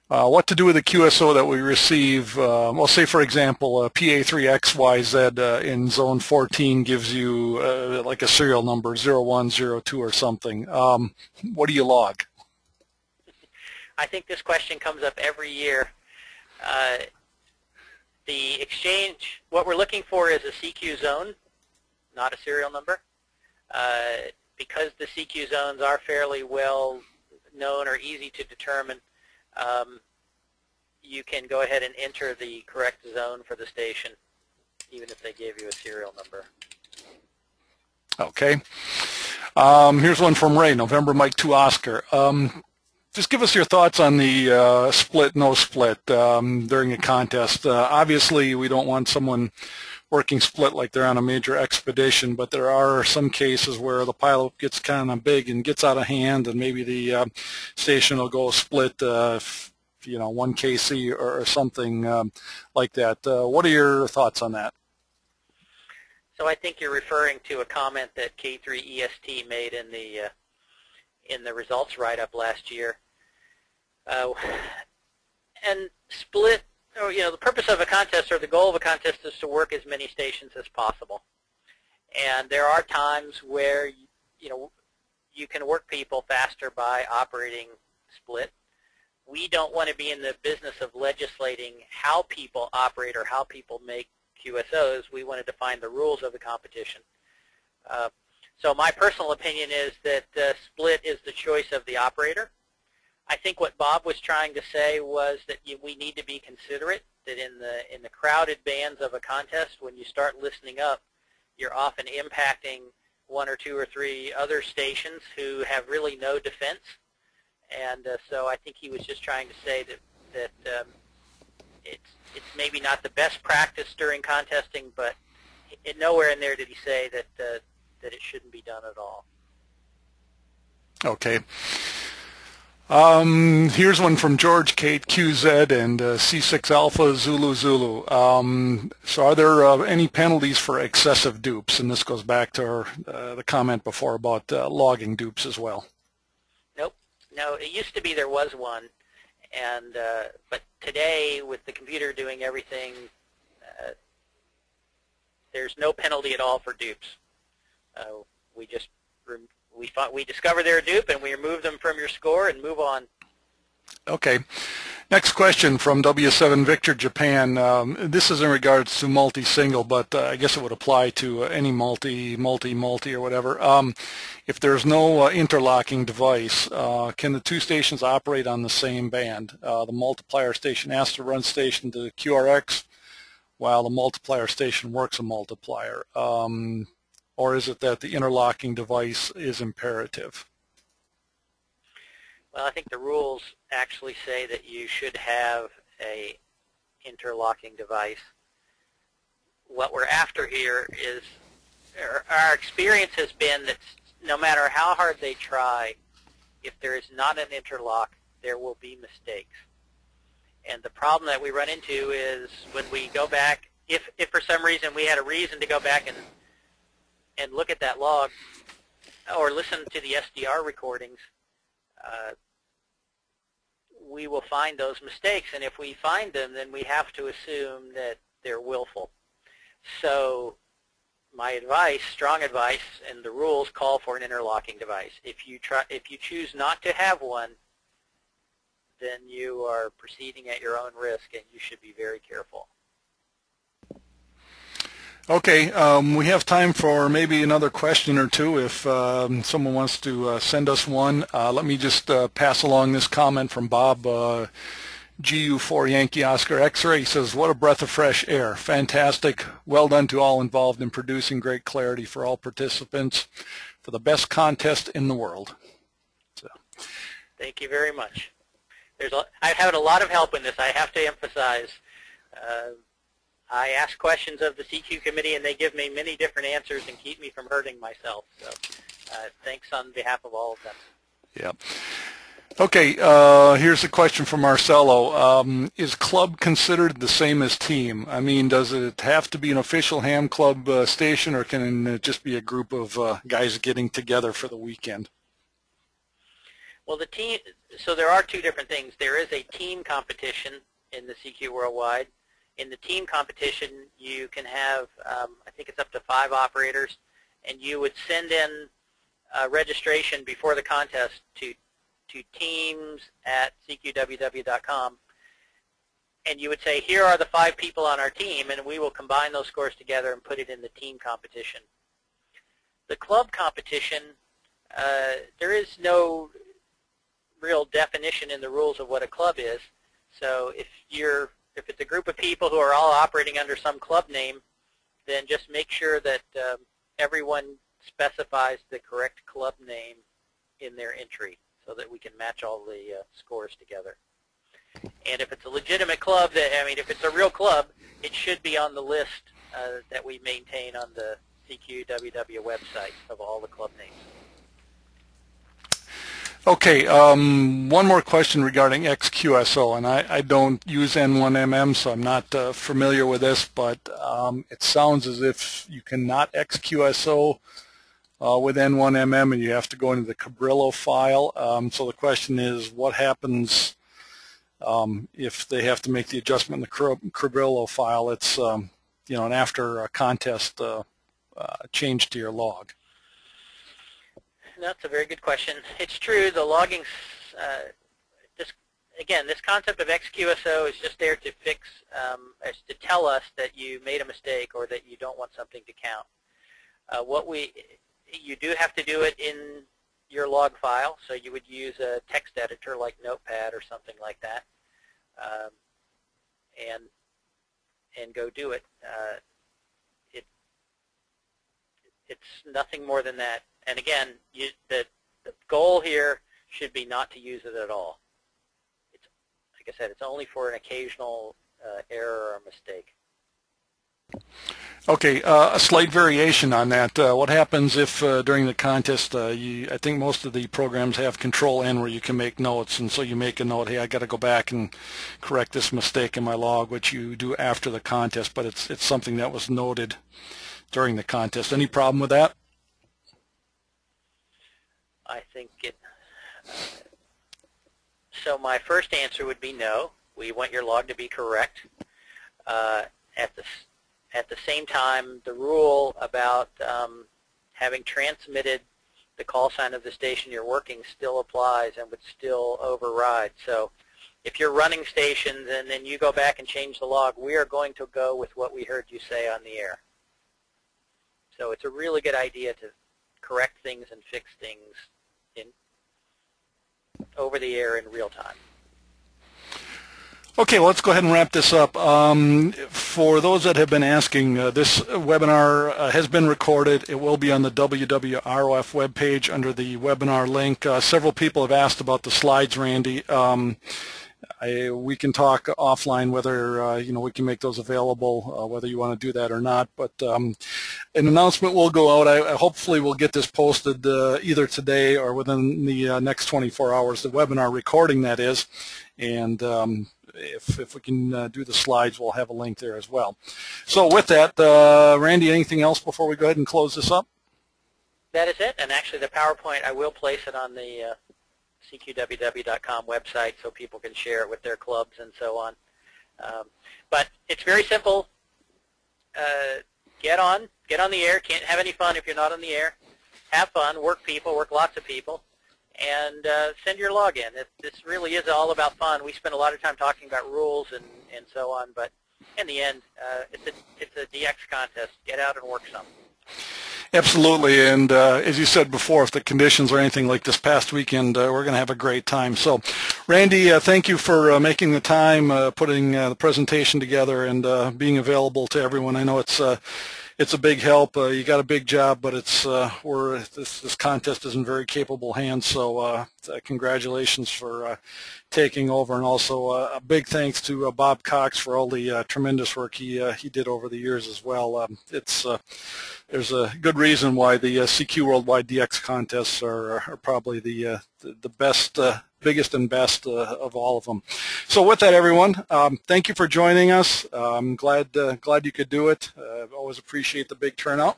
What to do with the QSO that we receive? Well, say for example, PA3XYZ in zone 14 gives you like a serial number 0102 or something. What do you log? I think this question comes up every year. The exchange, what we're looking for is a CQ zone, not a serial number. Because the CQ zones are fairly well known or easy to determine, you can go ahead and enter the correct zone for the station, even if they gave you a serial number. Okay. Here's one from Ray, November Mike 2 Oscar. Just give us your thoughts on the split, no split during a contest. Obviously, we don't want someone working split like they're on a major expedition, but there are some cases where the pilot gets kind of big and gets out of hand, and maybe the station will go split, 1 KC or something like that. What are your thoughts on that? So I think you're referring to a comment that K3EST made in the results write-up last year. And split, or the purpose of a contest or the goal of a contest is to work as many stations as possible. And there are times where you can work people faster by operating split. We don't want to be in the business of legislating how people operate or how people make QSOs. We want to define the rules of the competition. So my personal opinion is that split is the choice of the operator. I think what Bob was trying to say was that we need to be considerate that in the crowded bands of a contest, when you start listening up, you're often impacting one or two or three other stations who have really no defense. And so I think he was just trying to say that it's maybe not the best practice during contesting, but nowhere in there did he say that it shouldn't be done at all. Okay. Here's one from George K5ZD and C6 Alpha Zulu Zulu. So are there any penalties for excessive dupes? And this goes back to the comment before about logging dupes as well. Nope. No, it used to be there was one, and but today with the computer doing everything, there's no penalty at all for dupes. We discover they're a dupe and we remove them from your score and move on. Okay. Next question from W7 Victor Japan. This is in regards to multi-single, but I guess it would apply to any multi or whatever. If there's no interlocking device, can the two stations operate on the same band? The multiplier station has to run station to QRX while the multiplier station works a multiplier. Or is it that the interlocking device is imperative? Well, I think the rules actually say that you should have a interlocking device. What we're after here is, our experience has been that no matter how hard they try, if there is not an interlock, there will be mistakes. And the problem that we run into is when we go back, if for some reason we had a reason to go back and look at that log or listen to the SDR recordings, we will find those mistakes. And if we find them, then we have to assume that they're willful. So my advice, strong advice, and the rules call for an interlocking device. If you choose not to have one, then you are proceeding at your own risk, and you should be very careful. Okay, we have time for maybe another question or two if someone wants to send us one. Let me just pass along this comment from Bob, GU4 Yankee Oscar X-Ray. He says, what a breath of fresh air. Fantastic. Well done to all involved in producing great clarity for all participants for the best contest in the world. So. Thank you very much. I've had a lot of help in this, I have to emphasize. I ask questions of the CQ committee, and they give me many different answers and keep me from hurting myself. So thanks on behalf of all of them. Yeah. Okay, here's a question from Marcelo. Is club considered the same as team? I mean, does it have to be an official ham club station, or can it just be a group of guys getting together for the weekend? Well, the team, so there are two different things. There is a team competition in the CQ Worldwide. In the team competition, you can have, I think it's up to 5 operators, and you would send in registration before the contest to teams@cqww.com, and you would say, here are the 5 people on our team, and we will combine those scores together and put it in the team competition. The club competition, there is no real definition in the rules of what a club is, so if it's a group of people who are all operating under some club name, then just make sure that everyone specifies the correct club name in their entry so that we can match all the scores together. And if it's a legitimate club, if it's a real club, it should be on the list that we maintain on the CQWW website of all the club names. Okay, one more question regarding XQSO, and I don't use N1MM, so I'm not familiar with this, but it sounds as if you cannot XQSO with N1MM, and you have to go into the Cabrillo file. So the question is, what happens if they have to make the adjustment in the Cabrillo file? It's an after a contest change to your log. That's a very good question. It's true, the logging, this concept of XQSO is just there to fix, to tell us that you made a mistake or that you don't want something to count. you do have to do it in your log file, so you would use a text editor like Notepad or something like that, and go do it. It's nothing more than that. And again, the goal here should be not to use it at all. It's, like I said, it's only for an occasional error or mistake. Okay, a slight variation on that. What happens if during the contest, I think most of the programs have Control-N where you can make notes, and so you make a note, hey, I got to go back and correct this mistake in my log, which you do after the contest, but it's something that was noted during the contest. Any problem with that? I think so my first answer would be no. We want your log to be correct. At the same time, the rule about having transmitted the call sign of the station you're working still applies and would still override. So if you're running stations and then you go back and change the log, we are going to go with what we heard you say on the air. So it's a really good idea to correct things and fix things over the air in real time. Okay, well, let's go ahead and wrap this up. For those that have been asking, this webinar has been recorded. It will be on the WWROF webpage under the webinar link. Several people have asked about the slides, Randy. We can talk offline whether we can make those available, whether you want to do that or not. But an announcement will go out. I hopefully will get this posted either today or within the next 24 hours. The webinar recording, that is, and if we can do the slides, we'll have a link there as well. So with that, Randy, anything else before we go ahead and close this up? That is it. And actually, the PowerPoint, I will place it on the cqww.com website so people can share it with their clubs and so on. But it's very simple. Get on the air. Can't have any fun if you're not on the air. Have fun. Work people. Work lots of people. And send your log in. This really is all about fun. We spend a lot of time talking about rules and so on, but in the end, it's a DX contest. Get out and work some. Absolutely, and as you said before, if the conditions are anything like this past weekend, we're going to have a great time. So, Randy, thank you for making the time, putting the presentation together, and being available to everyone. I know it's a big help. You got a big job, but this contest is in very capable hands. So congratulations for taking over, and also a big thanks to Bob Cox for all the tremendous work he did over the years as well. There's a good reason why the CQ Worldwide DX contests are probably the best, biggest and best of all of them. So with that, everyone, thank you for joining us. I'm glad you could do it. Always appreciate the big turnout.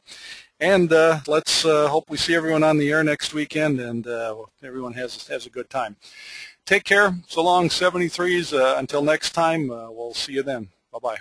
And let's hope we see everyone on the air next weekend, and everyone has a good time. Take care. So long, 73s. Until next time, we'll see you then. Bye-bye.